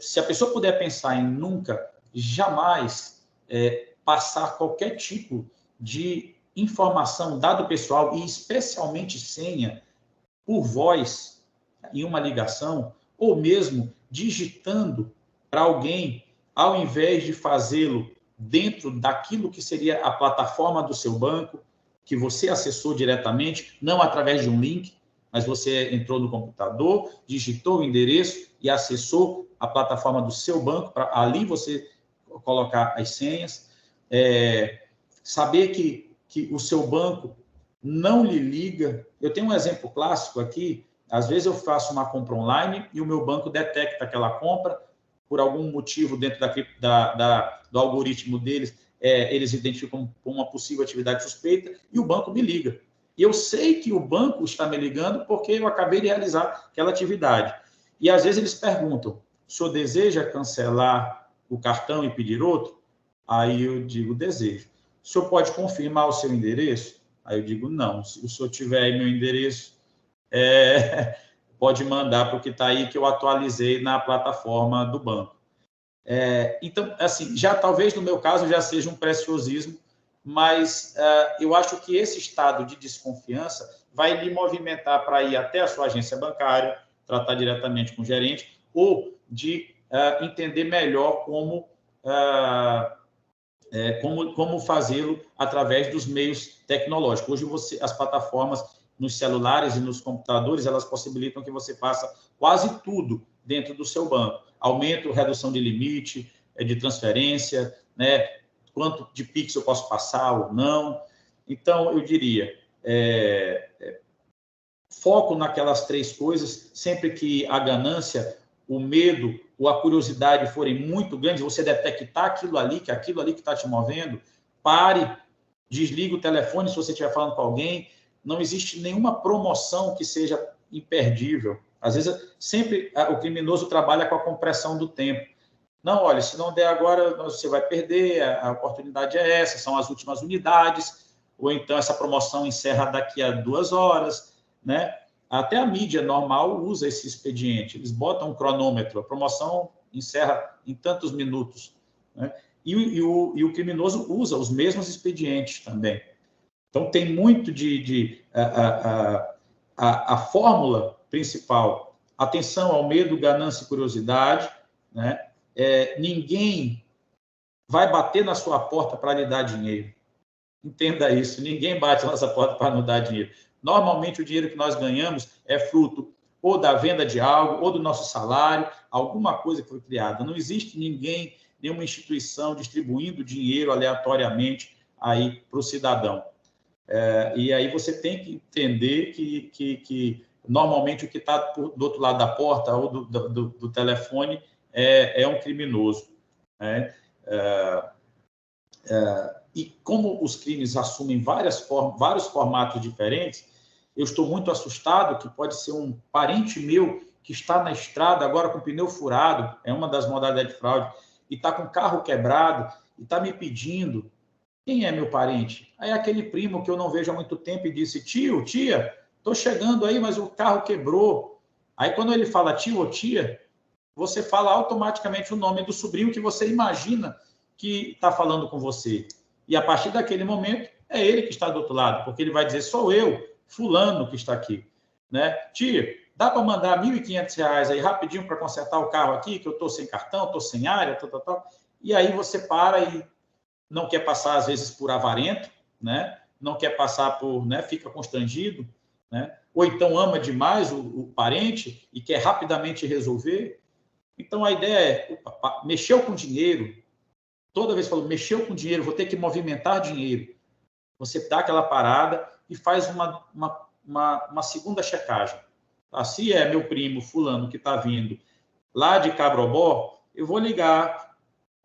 Speaker 4: Se a pessoa puder pensar em nunca, jamais passar qualquer tipo de informação, dado pessoal e especialmente senha, por voz em uma ligação, ou mesmo digitando para alguém, ao invés de fazê-lo dentro daquilo que seria a plataforma do seu banco, que você acessou diretamente, não através de um link, mas você entrou no computador, digitou o endereço e acessou a plataforma do seu banco, para ali você colocar as senhas. Saber que o seu banco não lhe liga. Eu tenho um exemplo clássico aqui. Às vezes eu faço uma compra online e o meu banco detecta aquela compra, por algum motivo dentro do algoritmo deles, eles identificam uma possível atividade suspeita e o banco me liga. E eu sei que o banco está me ligando porque eu acabei de realizar aquela atividade. E às vezes eles perguntam, o senhor deseja cancelar o cartão e pedir outro? Aí eu digo, desejo. O senhor pode confirmar o seu endereço? Aí eu digo, não. Se o senhor tiver aí meu endereço, pode mandar para o que está aí, que eu atualizei na plataforma do banco. Então, assim, já talvez no meu caso já seja um preciosismo, mas eu acho que esse estado de desconfiança vai lhe movimentar para ir até a sua agência bancária, tratar diretamente com o gerente, ou de entender melhor como fazê-lo através dos meios tecnológicos. Hoje, as plataformas nos celulares e nos computadores, elas possibilitam que você faça quase tudo dentro do seu banco. Aumento, redução de limite, de transferência, né? Quanto de Pix eu posso passar ou não. Então, eu diria, foco naquelas três coisas, sempre que a ganância, o medo ou a curiosidade forem muito grandes, você detectar aquilo ali que está te movendo, pare, desligue o telefone se você estiver falando com alguém. Não existe nenhuma promoção que seja imperdível. Às vezes, sempre o criminoso trabalha com a compressão do tempo. Não, olha, se não der agora, você vai perder, a oportunidade é essa, são as últimas unidades, ou então essa promoção encerra daqui a 2 horas, né? Até a mídia normal usa esse expediente, eles botam um cronômetro, a promoção encerra em tantos minutos, né? E o criminoso usa os mesmos expedientes também. Então, tem muito a fórmula principal, atenção ao medo, ganância e curiosidade, né? Ninguém vai bater na sua porta para lhe dar dinheiro. Entenda isso, ninguém bate na nossa porta para nos dar dinheiro. Normalmente, o dinheiro que nós ganhamos é fruto ou da venda de algo, ou do nosso salário, alguma coisa que foi criada. Não existe ninguém, nenhuma instituição distribuindo dinheiro aleatoriamente aí para o cidadão. E aí você tem que entender que normalmente o que está do outro lado da porta ou do telefone é um criminoso. Né? E como os crimes assumem vários formatos diferentes, eu estou muito assustado que pode ser um parente meu que está na estrada agora com o pneu furado, é uma das modalidades de fraude, e está com o carro quebrado e está me pedindo. Quem é meu parente? Aí aquele primo que eu não vejo há muito tempo e disse, tio, tia, estou chegando aí, mas o carro quebrou. Aí quando ele fala tio ou tia, você fala automaticamente o nome do sobrinho que você imagina que está falando com você. E a partir daquele momento, é ele que está do outro lado, porque ele vai dizer, sou eu, fulano que está aqui. Né? Tia, dá para mandar R$ 1.500 aí rapidinho para consertar o carro aqui, que eu estou sem cartão, estou sem área, tal. E aí você para e não quer passar, às vezes, por avarento, né? Não quer passar por, né? Fica constrangido, né? Ou então ama demais o parente e quer rapidamente resolver. Então, a ideia é, mexeu com dinheiro, toda vez que falou, mexeu com dinheiro, vou ter que movimentar dinheiro. Você dá aquela parada e faz uma segunda checagem. Tá? Se é meu primo fulano que está vindo lá de Cabrobó, eu vou ligar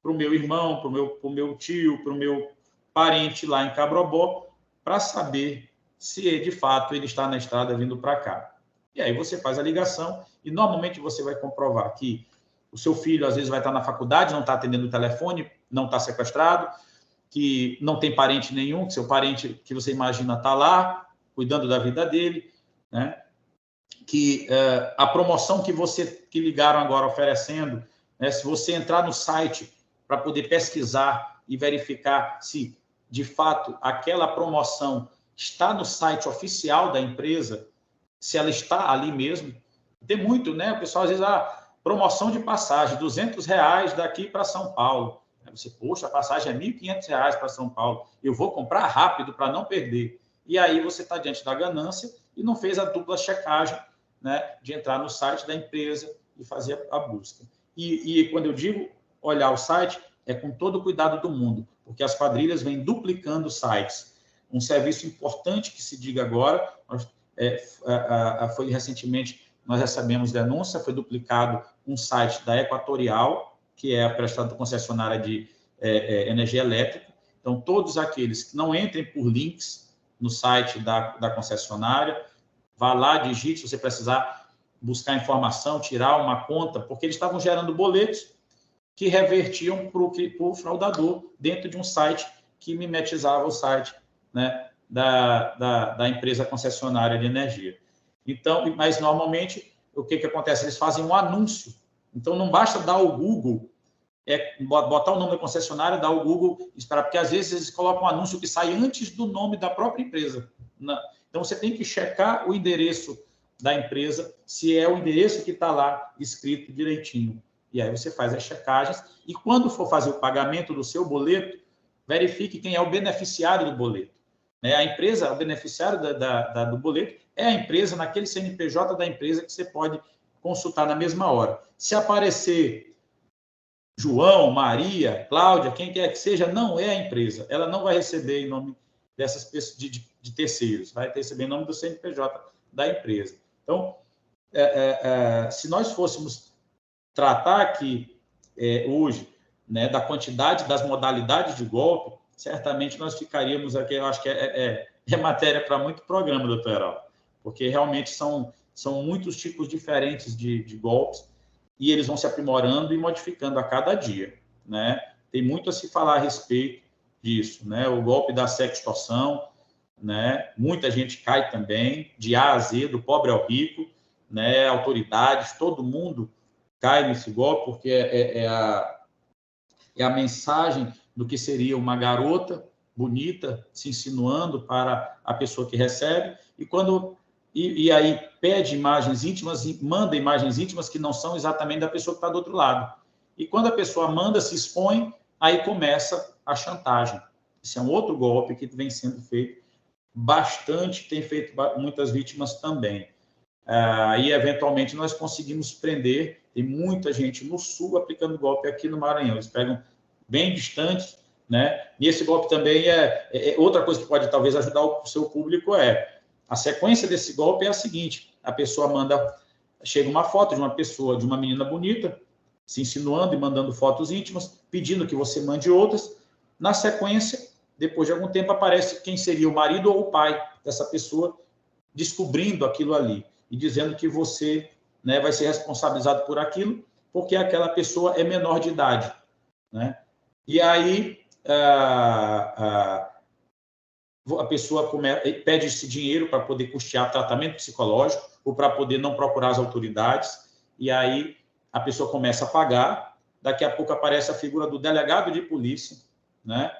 Speaker 4: para o meu irmão, para o meu tio, para o meu parente lá em Cabrobó, para saber se de fato ele está na estrada vindo para cá. E aí você faz a ligação e normalmente você vai comprovar que o seu filho às vezes vai estar na faculdade, não está atendendo o telefone, não está sequestrado, que não tem parente nenhum, que seu parente que você imagina está lá, cuidando da vida dele, né? Que a promoção que ligaram agora oferecendo, né? Se você entrar no site para poder pesquisar e verificar se, de fato, aquela promoção está no site oficial da empresa, se ela está ali mesmo. Tem muito, né? O pessoal às vezes, promoção de passagem, R$200 daqui para São Paulo. Você, poxa, a passagem é R$1.500 para São Paulo. Eu vou comprar rápido para não perder. E aí você está diante da ganância e não fez a dupla checagem, né, de entrar no site da empresa e fazer a busca. E quando eu digo olhar o site, é com todo o cuidado do mundo, porque as quadrilhas vêm duplicando sites. Um serviço importante que se diga agora, foi recentemente, nós recebemos denúncia, foi duplicado um site da Equatorial, que é a prestadora concessionária de energia elétrica. Então, todos aqueles que não entrem por links no site da concessionária, vá lá, digite, se você precisar buscar informação, tirar uma conta, porque eles estavam gerando boletos que revertiam para o fraudador dentro de um site que mimetizava o site, né, da empresa concessionária de energia. Então, mas normalmente, o que acontece? Eles fazem um anúncio. Então, não basta dar o Google, botar o nome da concessionária, dar o Google, esperar, porque às vezes eles colocam um anúncio que sai antes do nome da própria empresa. Então, você tem que checar o endereço da empresa, se é o endereço que está lá escrito direitinho. E aí você faz as checagens. E quando for fazer o pagamento do seu boleto, verifique quem é o beneficiário do boleto. A empresa, o beneficiário do boleto é a empresa, naquele CNPJ da empresa que você pode consultar na mesma hora. Se aparecer João, Maria, Cláudia, quem quer que seja, não é a empresa. Ela não vai receber em nome dessas pessoas, de terceiros, vai receber em nome do CNPJ da empresa. Então, se nós fôssemos tratar aqui hoje, né, da quantidade, das modalidades de golpe, certamente nós ficaríamos aqui, eu acho que é matéria para muito programa, doutor Heraldo, porque realmente são muitos tipos diferentes de golpes e eles vão se aprimorando e modificando a cada dia, né? Tem muito a se falar a respeito disso, né? O golpe da sextorção, né? Muita gente cai também, de A a Z, do pobre ao rico, né? Autoridades, todo mundo cai nesse golpe, porque é a mensagem do que seria uma garota bonita se insinuando para a pessoa que recebe, e aí pede imagens íntimas, manda imagens íntimas que não são exatamente da pessoa que está do outro lado. E quando a pessoa manda, se expõe, aí começa a chantagem. Esse é um outro golpe que vem sendo feito bastante, tem feito muitas vítimas também. E, eventualmente, nós conseguimos prender, tem muita gente no Sul aplicando golpe aqui no Maranhão. Eles pegam bem distantes, né? E esse golpe também outra coisa que pode, talvez, ajudar o seu público a sequência desse golpe é a seguinte: a pessoa chega uma foto de uma pessoa, de uma menina bonita, se insinuando e mandando fotos íntimas, pedindo que você mande outras. Na sequência, depois de algum tempo, aparece quem seria o marido ou o pai dessa pessoa, descobrindo aquilo ali e dizendo que você, né, vai ser responsabilizado por aquilo, porque aquela pessoa é menor de idade, né? E aí a pessoa pede esse dinheiro para poder custear tratamento psicológico ou para poder não procurar as autoridades, e aí a pessoa começa a pagar. Daqui a pouco aparece a figura do delegado de polícia, né,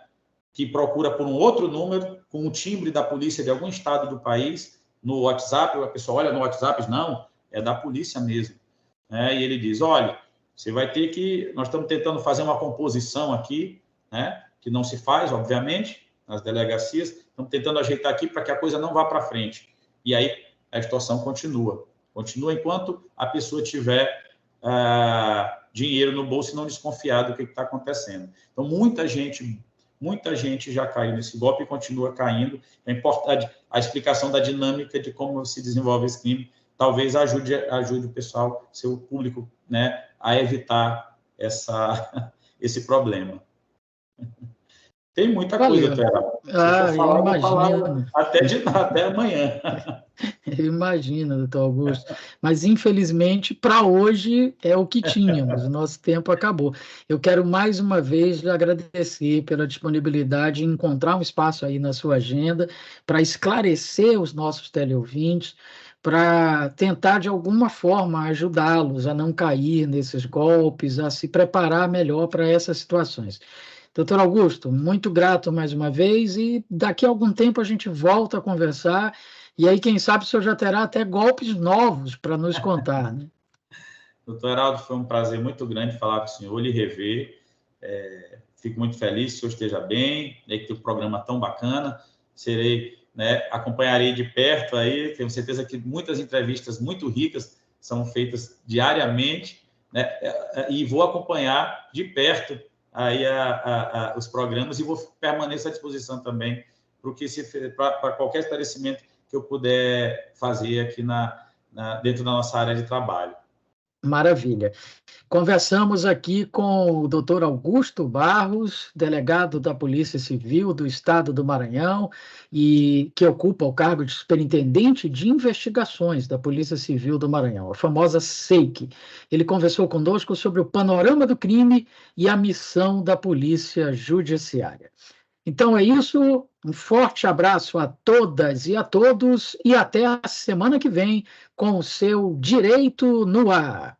Speaker 4: que procura por um outro número, com o timbre da polícia de algum estado do país, no WhatsApp. A pessoa olha no WhatsApp, não, é da polícia mesmo, né? E ele diz: olha, você vai ter que... Nós estamos tentando fazer uma composição aqui, né, que não se faz, obviamente, nas delegacias. Estamos tentando ajeitar aqui para que a coisa não vá para frente. E aí a extorsão continua enquanto a pessoa tiver dinheiro no bolso e não desconfiar do que está acontecendo. Então, muita gente já caiu nesse golpe e continua caindo. É importante a explicação da dinâmica de como se desenvolve esse crime. Talvez ajude o pessoal, seu público, né, a evitar esse problema. Tem muita coisa, Terra.
Speaker 3: Eu imagino.
Speaker 4: Até amanhã.
Speaker 3: Eu imagino, doutor Augusto. Mas, infelizmente, para hoje é o que tínhamos. O nosso tempo acabou. Eu quero, mais uma vez, lhe agradecer pela disponibilidade em encontrar um espaço aí na sua agenda para esclarecer os nossos teleouvintes, para tentar, de alguma forma, ajudá-los a não cair nesses golpes, a se preparar melhor para essas situações. Doutor Augusto, muito grato mais uma vez, e daqui a algum tempo a gente volta a conversar, e aí, quem sabe, o senhor já terá até golpes novos para nos contar, né?
Speaker 4: Doutor Heraldo, foi um prazer muito grande falar com o senhor, lhe rever. Fico muito feliz que o senhor esteja bem, que tem um programa tão bacana. Acompanharei de perto aí, tenho certeza que muitas entrevistas muito ricas são feitas diariamente, né? E vou acompanhar de perto aí os programas, e vou permanecer à disposição também para qualquer esclarecimento que eu puder fazer aqui dentro da nossa área de trabalho.
Speaker 3: Maravilha. Conversamos aqui com o doutor Augusto Barros, delegado da Polícia Civil do Estado do Maranhão, e que ocupa o cargo de Superintendente de Investigações da Polícia Civil do Maranhão, a famosa SEIC. Ele conversou conosco sobre o panorama do crime e a missão da Polícia Judiciária. Então é isso, um forte abraço a todas e a todos, e até a semana que vem com o seu Direito no Ar.